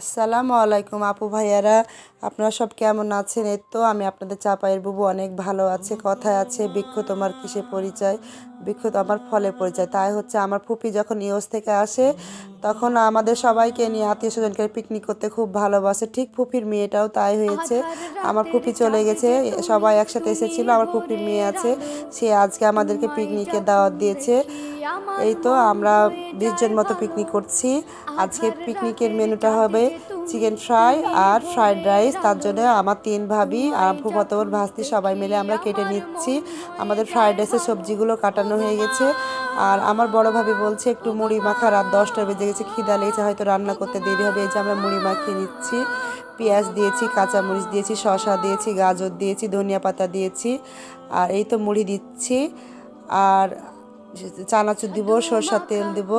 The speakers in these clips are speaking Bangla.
আসসালামু আলাইকুম আপু ভাইয়ারা, আপনারা সব কেমন আছেন? এই তো আমি আপনাদের চাপায়ের বুবু অনেক ভালো আছে। কথায় আছে, বৃক্ষ তোমার কিসে পরিচয়, বৃক্ষ তো আমার ফলে পরিচয়। তাই হচ্ছে আমার ফুপি যখন ইউএস থেকে আসে তখন আমাদের সবাইকে নিয়ে আত্মীয় স্বজনকে পিকনিক করতে খুব ভালোবাসে। ঠিক ফুপির মেয়েটাও তাই হয়েছে। আমার ফুপি চলে গেছে, সবাই একসাথে এসেছিল। আমার ফুপির মেয়ে আছে, সে আজকে আমাদেরকে পিকনিকে দাওয়াত দিয়েছে। এই তো আমরা 20 জন মতো পিকনিক করছি। আজকে পিকনিকের মেনুটা হবে চিকেন ফ্রাই আর ফ্রাইড রাইস। তার জন্য আমার 3 ভাবি আর ফুফাতো বোন ভাস্তি সবাই মিলে আমরা কেটে নিচ্ছি। আমাদের ফ্রাইড রাইসের সবজিগুলো কাটানো হয়ে গেছে। আর আমার বড় ভাবি বলছে একটু মুড়ি মাখা, রাত 10টা বেজে গেছে, খিদা লেগেছে, হয়তো রান্না করতে দেরি হবে। এই যে আমরা মুড়ি মাখিয়ে নিচ্ছি। পেঁয়াজ দিয়েছি, কাঁচামরিচ দিয়েছি, শসা দিয়েছি, গাজর দিয়েছি, ধনিয়া পাতা দিয়েছি। আর এই তো মুড়ি দিচ্ছি। আর চানাচুর দিব, সরষার তেল দিব।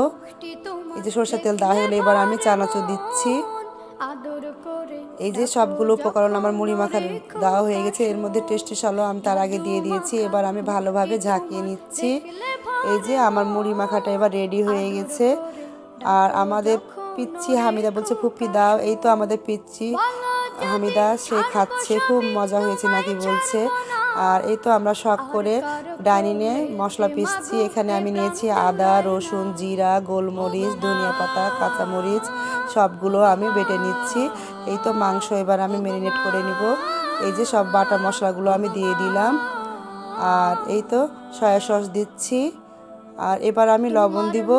এই যে সরষার তেল দেওয়া হয়ে গেলে এবার আমি চানাচুর দিচ্ছি। এই যে সবগুলো উপকরণ আমার মুড়ি মাখার দেওয়া হয়ে গেছে। এর মধ্যে টেস্টি মশলা আমি তার আগে দিয়ে দিয়েছি। এবার আমি ভালোভাবে ঝাঁকিয়ে নিচ্ছি। এই যে আমার মুড়ি মাখাটা এবার রেডি হয়ে গেছে। আর আমাদের পিচ্ছি হামিদা বলছে ফুপি দাও। এই তো আমাদের পিচ্ছি হামিদা, সে খাচ্ছে, খুব মজা হয়েছে নাকি বলছে। আর এই তো আমরা শখ করে ডাইনিংয়ে মশলা পিসছি। এখানে আমি নিয়েছি আদা, রসুন, জিরা, গোলমরিচ, ধনিয়া পাতা, কাঁচামরিচ, সবগুলো আমি বেটে নিচ্ছি। এই তো মাংস এবার আমি ম্যারিনেট করে নিব। এই যে সব বাটা মশলাগুলো আমি দিয়ে দিলাম। আর এই তো সয়া সস দিচ্ছি। আর এবার আমি লবণ দিব।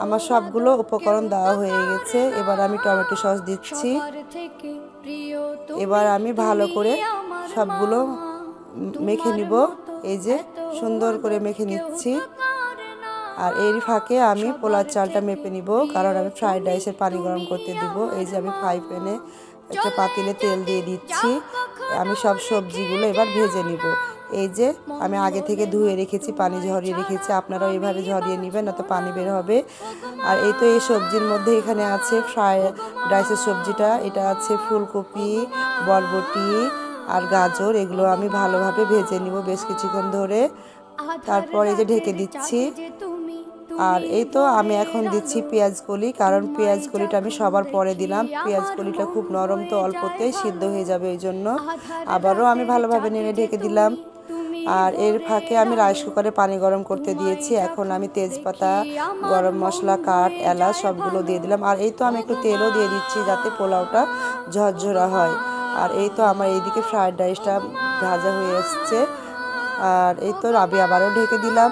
আমার সবগুলো উপকরণ দেওয়া হয়ে গেছে। এবার আমি টমেটো সস দিচ্ছি। এবার আমি ভালো করে সবগুলো মেখে নিব। এই যে সুন্দর করে মেখে নিচ্ছি। আর এর ফাঁকে আমি পোলার চালটা মেপে নিব, কারণ আমি ফ্রাইড রাইসের পানি গরম করতে দিব। এই যে আমি ফ্রাই প্যানে একটা পাতিলে তেল দিয়ে দিচ্ছি। আমি সব সবজিগুলো এবার ভেজে নিব। এই যে আমি আগে থেকে ধুয়ে রেখেছি, পানি ঝরিয়ে রেখেছি। আপনারাও এইভাবে ঝরিয়ে নেবেন, না তো পানি বের হবে। আর এই তো এই সবজির মধ্যে এখানে আছে ফ্রাইড রাইসের সবজিটা, এটা আছে ফুলকপি, বরবটি আর গাজর। এগুলো আমি ভালোভাবে ভেজে নিব বেশ কিছুক্ষণ ধরে। তারপর এই যে ঢেকে দিচ্ছি। আর এই তো আমি এখন দিচ্ছি পেঁয়াজ কলি, কারণ পেঁয়াজ কলিটা আমি সবার পরে দিলাম। পেঁয়াজ কলিটা খুব নরম, তো অল্পতেই সিদ্ধ হয়ে যাবে, ওই জন্য আবারও আমি ভালোভাবে নেড়ে ঢেকে দিলাম। আর এর ফাঁকে আমি রাইস কুকারে পানি গরম করতে দিয়েছি। এখন আমি তেজপাতা, গরম মশলা, কাঠ, এলাচ সবগুলো দিয়ে দিলাম। আর এই তো আমি একটু তেলও দিয়ে দিচ্ছি যাতে পোলাওটা ঝরঝরা হয়। আর এই তো আমার এইদিকে ফ্রাইড রাইসটা ভাজা হয়ে এসছে। আর এই তো আমি আবারও ঢেকে দিলাম।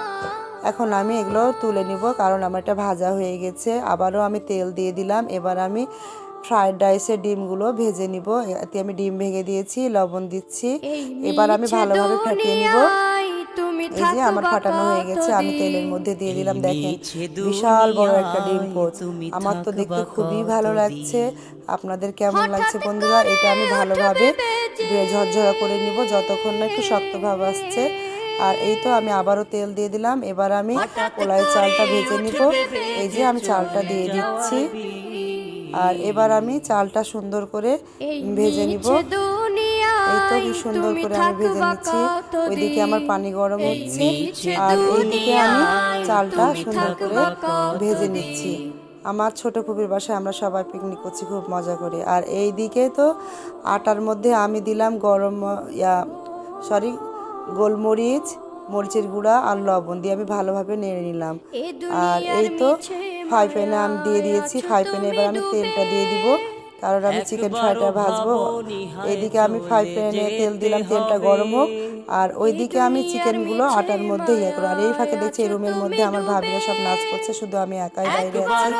এখন আমি এগুলো তুলে নিব, কারণ আমার এটা ভাজা হয়ে গেছে। আবারও আমি তেল দিয়ে দিলাম। এবার আমি ফ্রাইড রাইসের ডিমগুলো ভেজে নিব। এতে আমি ডিম ভেঙে দিয়েছি, লবণ দিচ্ছি। এবার আমি ভালোভাবে ফাটিয়ে নিব। এই যে আমার ফাটানো হয়ে গেছে, আমি তেলের মধ্যে দিয়ে দিলাম। দেখেন বিশাল বড় একটা ডিম পোচ। আমার তো দেখতে খুবই ভালো লাগছে। আপনাদের কেমন লাগছে বন্ধুরা? এটা আমি ভালোভাবে ঝরঝরা করে নিব যতক্ষণ না একটু শক্ত ভাব আসছে। আর এই তো আমি আবারও তেল দিয়ে দিলাম। এবার আমি কলাই চালটা ভেজে নিব। এই যে আমি চালটা দিয়ে দিচ্ছি। আর এবার আমি চালটা সুন্দর করে ভেজে নিব। এই তো কি সুন্দর করে আমি ভেজে নিচ্ছি। ওইদিকে আমার পানি গরম হচ্ছে, আর এইদিকে আমি চালটা সুন্দর করে ভেজে নিচ্ছি। আমার ছোট ফুপির বাসায় আমরা সবাই পিকনিক করছি খুব মজা করে। আর এইদিকে তো আটার মধ্যে আমি দিলাম গোলমরিচ, মরিচের গুঁড়া আর লবণ দিয়ে আমি ভালোভাবে নেড়ে নিলাম। আর এই তো ফ্রাই প্যানে আমি দিয়ে দিয়েছি। ফ্রাই প্যানে এবার আমি তেলটা দিয়ে দিব, কারণ আমি চিকেন ফ্রাইটা ভাজবো। এইদিকে আমি ফ্রাই প্যানে তেল দিলাম, তেলটা গরম হোক। আর ওইদিকে আমি চিকেনগুলো আটার মধ্যে ইয়ে করো। আর এই ফাঁকে দেখছি এই রুমের মধ্যে আমার ভাবিরা সব নাচ করছে, শুধু আমি একাই বাইরে আছি।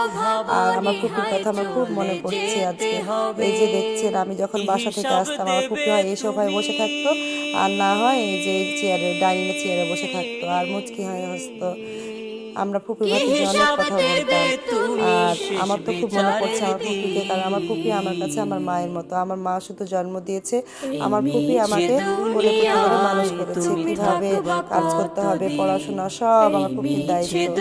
আর আমার ফুপির কথা আমার খুব মনে পড়ছে আজকে। এই যে দেখছেন, আমি যখন বাসা থেকে আসতাম আমার ফুপি হয় এই সোফায় বসে থাকতো, আর না হয় এই যে চেয়ারে, ডাইনিং চেয়ারে বসে থাকতো আর মুচকি হয়ে হসতো। আমরা ফুপি ভাতিজি অনেক কথা বলতাম। আর আমার তো খুব মনে পড়ছে আমার ফুপিকে, কারণ আমার ফুপি আমার কাছে আমার মায়ের মতো। আমার মা শুধু জন্ম দিয়েছে, আমার ফুপি আমাকে কোলে পিঠে করে মানুষ করেছে। কিভাবে কাজ করতে হবে, পড়াশোনা সব আমার ফুপির দায়িত্ব।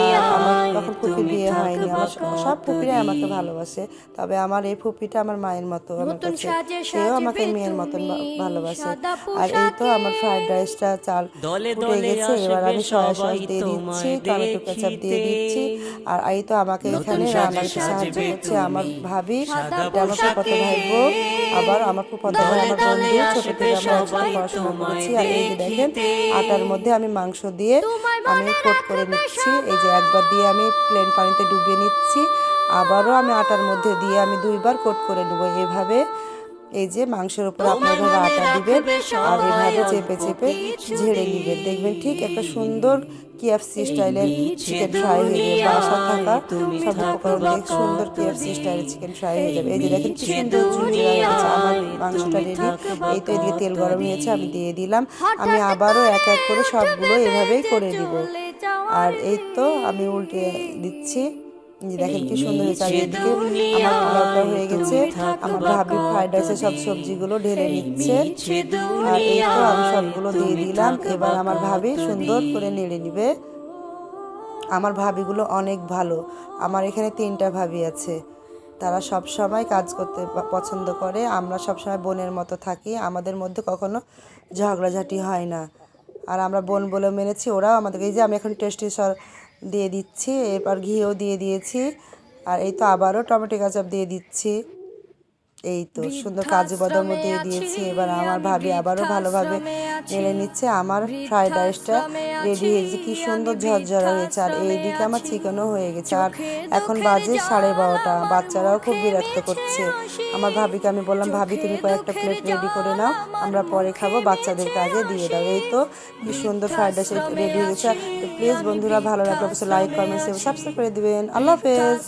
আর আমার তখন ফুপির বিয়ে হয়নি। আমার সব ফুপিরাই আমাকে ভালোবাসে, তবে আমার এই ফুপিটা আমার মায়ের মতো আমার কাছে, সেও আমাকে মেয়ের মতন ভালোবাসে। আর এই তো আমার ফ্রাইড রাইসটা চাল ফুটে গেছে। এবার আমি সয়া সস দিয়ে দিচ্ছি, টমেটো কেচাপ দিয়ে দিচ্ছি। আর এই তো আমাকে এখানে রান্না করতে সাহায্য করছে আমার ভাবি, এটা আমার ফুফাতো ভাইবো, আবার আমার ফুফাতো ভাই আমার বন্ধু, ছোট থেকে আমরা একসাথে পড়াশোনা করেছি। আর এই যে দেখেন আটার মধ্যে আমি মাংস দিয়ে আমি কোট করে নিচ্ছি। এই যে একবার দিয়ে আমি প্লেন পানিতে ডুবিয়ে নিচ্ছি, আবারও আমি আটার মধ্যে দিয়ে আমি 2বার কোট করে নেব। এভাবে এই যে মাংসের উপর আপনি এভাবে আটা দিবেন আর এভাবে চেপে চেপে ঝেড়ে নেবেন, দেখবেন ঠিক একটা সুন্দর KFC স্টাইলের চিকেন ফ্রাই হয়ে যাবে। বাসায় থাকা সব উপকরণ দিয়ে সুন্দর KFC স্টাইলের চিকেন ফ্রাই হয়ে যাবে। এই যে দেখেন কি সুন্দর ঝুরঝুরা হয়ে গেছে আমার মাংসটা রেডি। এই তো এদিকে তেল গরম হয়েছে, আমি দিয়ে দিলাম। আমি আবারও এক এক করে সবগুলো এভাবেই করে নিব। আর এই তো আমি উল্টে দিচ্ছি, দেখেন কি সুন্দর হয়েছে। আর এদিকে আমার পোলাওটা হয়ে গেছে, আমার ভাবি ফ্রাইড রাইসের সব সবজিগুলো ঢেলে নিচ্ছে। আর এই তো আমি সবগুলো দিয়ে দিলাম। এবার আমার ভাবি সুন্দর করে নেড়ে নিবে। আমার ভাবিগুলো অনেক ভালো, আমার এখানে 3টা ভাবি আছে, তারা সব সময় কাজ করতে পছন্দ করে। আমরা সব সময় বোনের মতো থাকি, আমাদের মধ্যে কখনো ঝগড়াঝাটি হয় না। আর আমরা বোন বলে মেনেছি, ওরাও আমাদেরকে। এই যে আমি এখন টেস্টি সর দিয়ে দিচ্ছি, এরপর ঘিও দিয়ে দিয়েছি। আর এই তো আবারও টমেটো কেচাপ দিয়ে দিচ্ছি। এই তো সুন্দর কাজু বাদামও দিয়ে দিয়েছি। এবার আমার ভাবি আবারও ভালোভাবে নেড়ে নিচ্ছে। আমার ফ্রাইড রাইসটা রেডি হয়েছে, কি সুন্দর ঝরঝরা হয়েছে। আর এইদিকে আমার চিকেনও হয়ে গেছে। আর এখন বাজে 12:30, বাচ্চারাও খুব বিরক্ত করছে। আমার ভাবিকে আমি বললাম, ভাবি তুমি কয়েকটা প্লেট রেডি করে নাও, আমরা পরে খাবো, বাচ্চাদেরকে আগে দিয়ে দাও। এই তো কি সুন্দর ফ্রাইড রাইস রেডি হয়ে গেছে। তো প্লিজ বন্ধুরা ভালো লাগলে অবশ্যই লাইক, কমেন্ট, সাবস্ক্রাইব করে দিবেন। আল্লাহ হাফেজ।